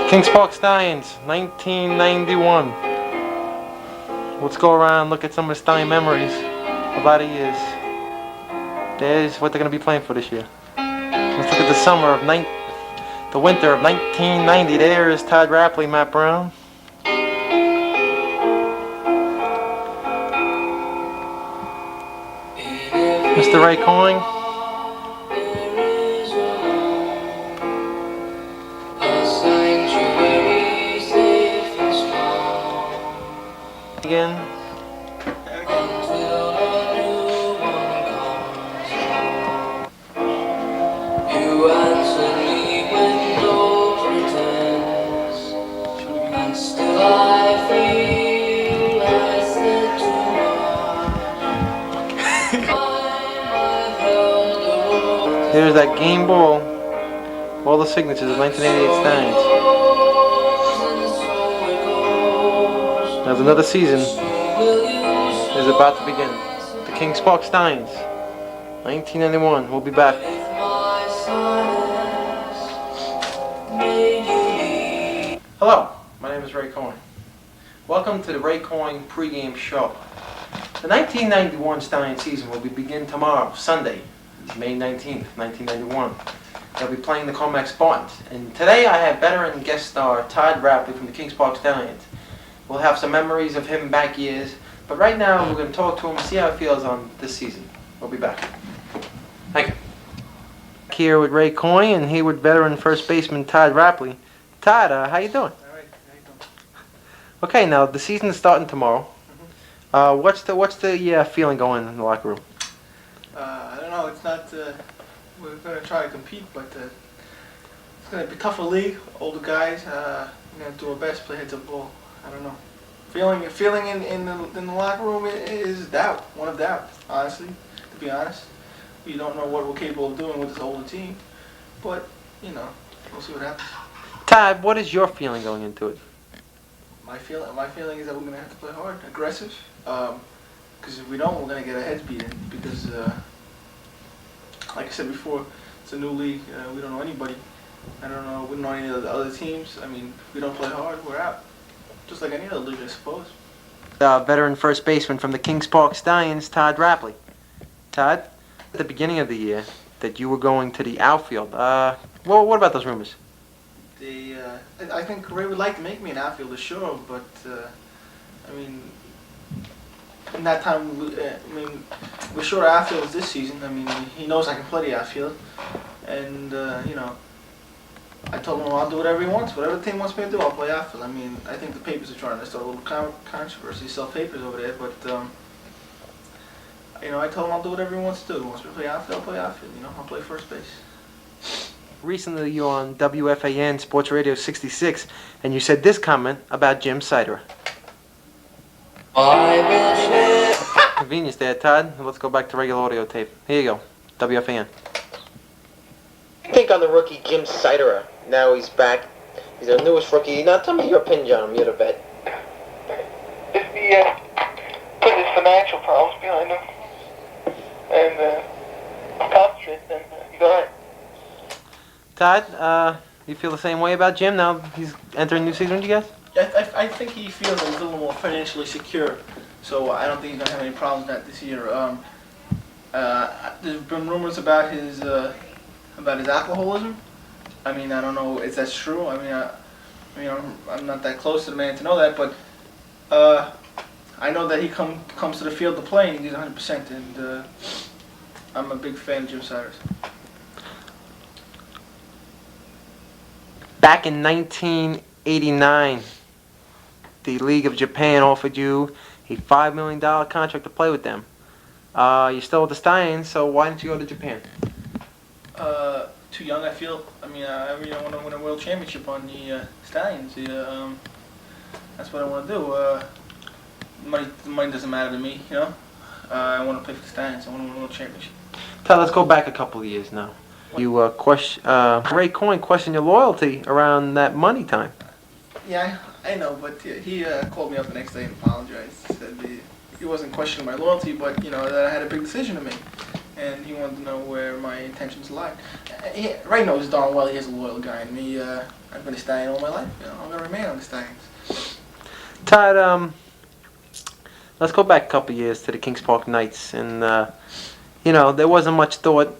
Kings Park Stallions, 1991. Let's go around and look at some of the Stallion memories of a lot of years. There's what they're going to be playing for this year. Let's look at the winter of 1990. There's Todd Rapley, Matt Brown. Mr. Ray Coyne. Again. You answer me with no pretense, and still I feel I said too much. Here's that game ball. All the signatures of 1988 Stallions. As another season is about to begin. The Kings Park Stallions, 1991. We'll be back. Hello, my name is Ray Coyne. Welcome to the Ray Coyne pregame show. The 1991 Stallion season will begin tomorrow, Sunday, May 19th, 1991. They'll be playing the Comac Spartans. And today I have veteran guest star Todd Rapley from the Kings Park Stallions. We'll have some memories of him back years, but right now we're going to talk to him and see how he feels on this season. We'll be back. Thank you. Here with Ray Coyne and here with veteran first baseman Todd Rapley. Todd, how you doing? All right, how you doing? Okay, now the season is starting tomorrow. What's the feeling going in the locker room? I don't know. It's not. We're going to try to compete, but it's going to be a tougher league. Older guys. We're going to do our best, play heads up ball. I don't know. Feeling in the locker room is doubt. One of doubt, honestly. To be honest, we don't know what we're capable of doing with this older team, but we'll see what happens. Todd, what is your feeling going into it? My feeling is that we're going to have to play hard, aggressive. Because if we don't, we're going to get our heads beaten. Because, like I said before, it's a new league. We don't know anybody. We don't know any of the other teams. I mean, if we don't play hard, we're out. Just like any other league, I suppose. Veteran first baseman from the Kings Park Stallions, Todd Rapley. Todd, at the beginning of the year, that you were going to the outfield. Well, what about those rumors? I think Ray would like to make me an outfielder, sure, but in that time, we're short of outfielders this season. He knows I can play the outfield, and I told him I'll do whatever he wants. Whatever the team wants me to do, I'll play outfield. I think the papers are trying to start a little controversy, sell papers over there, but I told him I'll do whatever he wants to do. He wants me to play outfield, I'll play outfield. I'll play first base. Recently, you were on WFAN Sports Radio 66, and you said this comment about Jim Siderer. Convenience there, Todd. Let's go back to regular audio tape. Here you go, WFAN. I think on the rookie Jim Siderer. Now he's back. He's our newest rookie. Now tell me your opinion on him. You're the vet. Just put his financial problems behind him and concentrate. Then go ahead. Todd, you feel the same way about Jim now he's entering new season with you guys? I think he feels a little more financially secure, so I don't think he's going to have any problems with that this year. There's been rumors about his alcoholism. I don't know if that's true. I'm not that close to the man to know that, but I know that he comes to the field to play and he's 100%, and I'm a big fan of Jim Siderer. Back in 1989, the League of Japan offered you a $5 million contract to play with them. You're still with the Stallions, so why didn't you go to Japan? Too young, I feel. I really want to win a world championship on the Stallions. That's what I want to do. Money doesn't matter to me, I want to play for the Stallions. I want to win a world championship. Todd, let's go back a couple of years now. You Ray Coyne questioned your loyalty around that money time. Yeah, I know, but he called me up the next day and apologized. Said he wasn't questioning my loyalty, but that I had a big decision to make. and he wanted to know where my intentions lie. Ray knows darn well he is a loyal guy, and me, I've been a Stallion all my life. You know, I'm gonna remain on the Stallions. Todd, let's go back a couple years to the Kings Park Knights, and there wasn't much thought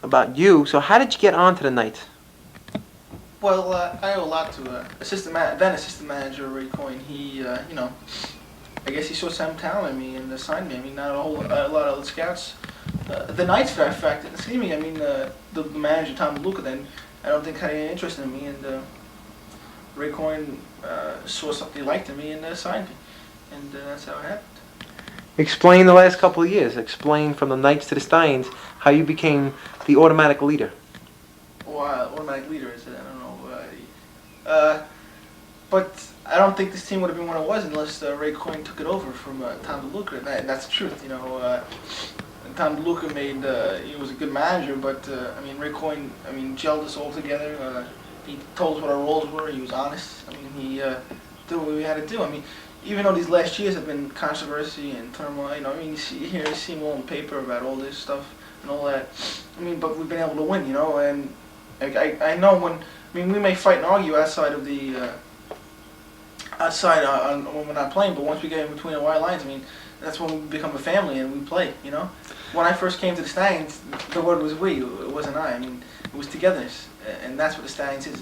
about you. So how did you get onto the Knights? Well, I owe a lot to then assistant manager Ray Coyne. He, I guess he saw some talent in me and signed me. I mean, not a lot of other scouts. The Knights, for that fact, didn't see me. I mean, the manager Tom DeLuca then, I don't think had any interest in me, and Ray Coyne saw something he liked in me and signed me, and that's how it happened. Explain the last couple of years. Explain from the Knights to the Steins how you became the automatic leader. Well, automatic leader is it? I don't know. But I don't think this team would have been what it was unless Ray Coyne took it over from Tom DeLuca. And that's the truth, you know. Tom DeLuca he was a good manager, but I mean, Ray Coyne, gelled us all together. He told us what our roles were. He was honest. I mean, he did what we had to do. I mean, even though these last years have been controversy and turmoil, you see them all in the paper about all this stuff and all that. I mean, but we've been able to win, and I know when we may fight and argue outside of the when we're not playing, but once we get in between the white lines, that's when we become a family and we play. When I first came to the Stallions, the word was we. It wasn't I. It was togetherness, and that's what the Stallions is.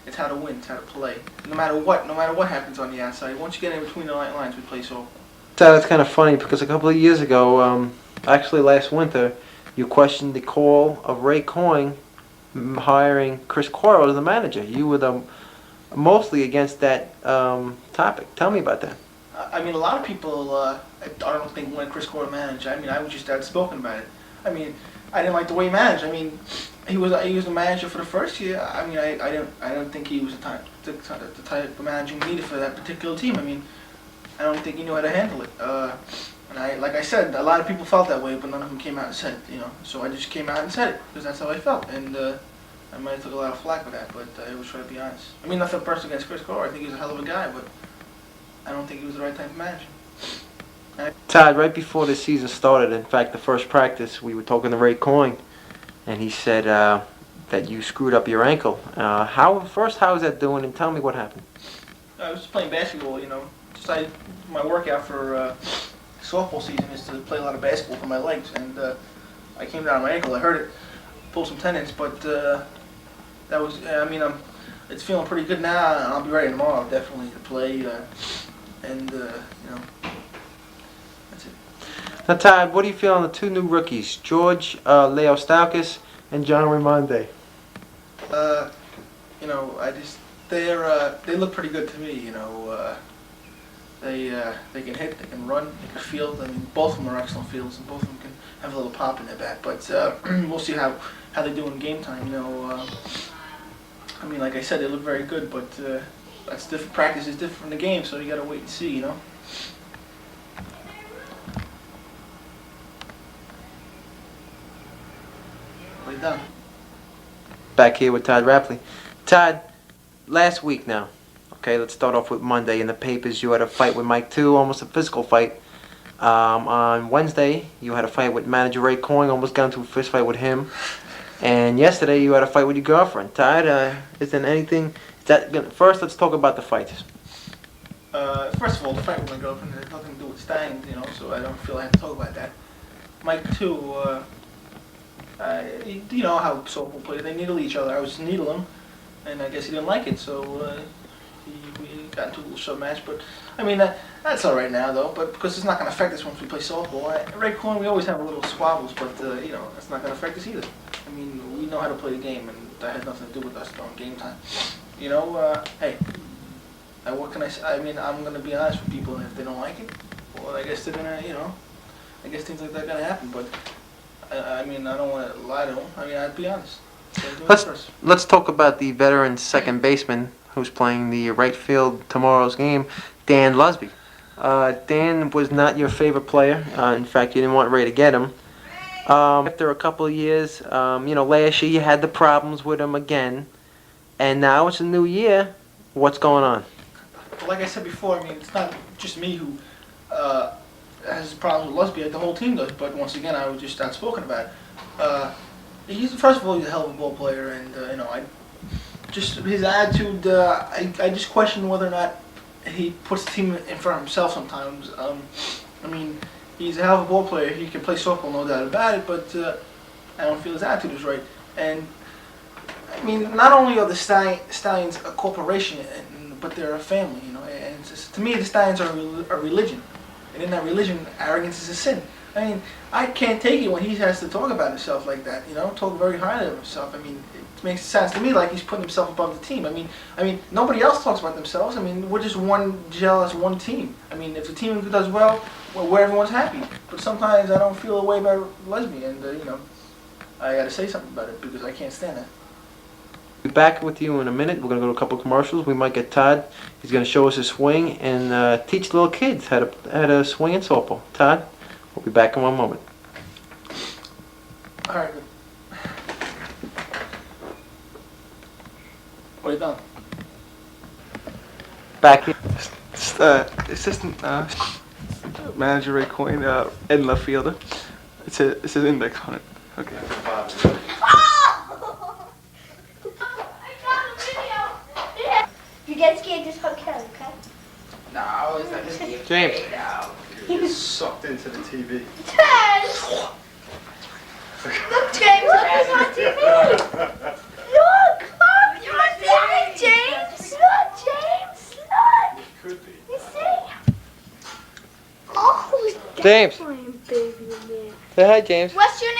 It's how to win. It's how to play. No matter what happens on the outside, once you get in between the white lines, we play so. That's kind of funny because a couple of years ago, actually last winter, you questioned the call of Ray Coyne hiring Chris Quirrell as the manager. You were mostly against that topic. Tell me about that. A lot of people, I don't think wanted Chris Quirrell to manage. I was just outspoken about it. I didn't like the way he managed. He was the manager for the first year. I don't think he was the type of manager we needed for that particular team. I don't think he knew how to handle it. And like I said, a lot of people felt that way, but none of them came out and said it. So I just came out and said it because that's how I felt. And I might have took a lot of flack for that, but I always try to be honest. Nothing personal against Chris Quirrell. I think he's a hell of a guy, but I don't think he was the right type of manager. Todd, right before the season started, in fact, the first practice, we were talking to Ray Coyne, and he said that you screwed up your ankle. How is that doing, and tell me what happened. I was just playing basketball, my workout for softball season is to play a lot of basketball for my legs, and I came down on my ankle. I hurt it, pulled some tendons, but that was, it's feeling pretty good now, and I'll be ready tomorrow, definitely, to play, and, that's it. Now, Todd, what do you feel on the two new rookies, George Leostaukis and John Raimondi? They look pretty good to me, They can hit, they can run, they can field. Both of them are excellent fielders, and both of them can have a little pop in their bat. But we'll see how they do in game time. Like I said, they look very good, but that's different. Practice is different from the game, so you got to wait and see. Way done. Back here with Todd Rapley. Todd, last week now. Okay, let's start off with Monday. In the papers, you had a fight with Mike 2, almost a physical fight. On Wednesday, you had a fight with manager Ray Coyne, almost got into a fist fight with him. And yesterday, you had a fight with your girlfriend. Todd, is there anything... First, let's talk about the fights. First of all, the fight with my girlfriend has nothing to do with Stallions, so I don't feel I have to talk about that. Mike 2, you know how softball players, they needle each other. I was needling him, and I guess he didn't like it, so... we got into a little shove match, but that's all right now though. But because it's not going to affect us once we play softball. Ray Coyne, we always have a little squabbles, but that's not going to affect us either. We know how to play the game, and that has nothing to do with us during game time. Hey, what can I say? I'm going to be honest with people, and if they don't like it, well, I guess they're going to, I guess things like that are going to happen. But I don't want to lie to them. I'd be honest. Let's talk about the veteran second baseman who's playing the right field tomorrow's game, Dan Lusby. Dan was not your favorite player. In fact, you didn't want Ray to get him. After a couple of years, last year you had the problems with him again, and now it's a new year. What's going on? Well, like I said before, it's not just me who has problems with Lusby. The whole team does. But once again, I was just outspoken about it. He's first of all he's a hell of a ball player, and you know, I just his attitude. I just question whether or not he puts the team in front of himself sometimes. I mean, he's a hell of a ball player. He can play softball, no doubt about it. But I don't feel his attitude is right. And I mean, not only are the Stallions a corporation, but they're a family. You know, and it's just, to me, the Stallions are a religion, and in that religion, arrogance is a sin. I mean, I can't take it when he has to talk about himself like that. You know, talk very highly of himself. I mean, it makes it sound to me like he's putting himself above the team. I mean, nobody else talks about themselves. I mean, we're just one jealous one team. I mean, if the team does well, where everyone's happy. But sometimes I don't feel a way about Lesby, and you know, I got to say something about it because I can't stand it. Be back with you in a minute. We're gonna go to a couple of commercials. We might get Todd. He's gonna show us his swing and teach little kids how to swing in softball. Todd, we'll be back in one moment. All right. Good. What are you done? Back here. Assistant manager Ray Coyne, in left fielder. It says index on it. Okay. If you get scared, just hug Kelly, okay? No, it's not his James. He was sucked into the TV. Tess! Look, James, look, he's on TV! Look! You're on TV, James! Look, James! Look! It could be. You see? Oh, James. playing baby man. Say hi, James. What's your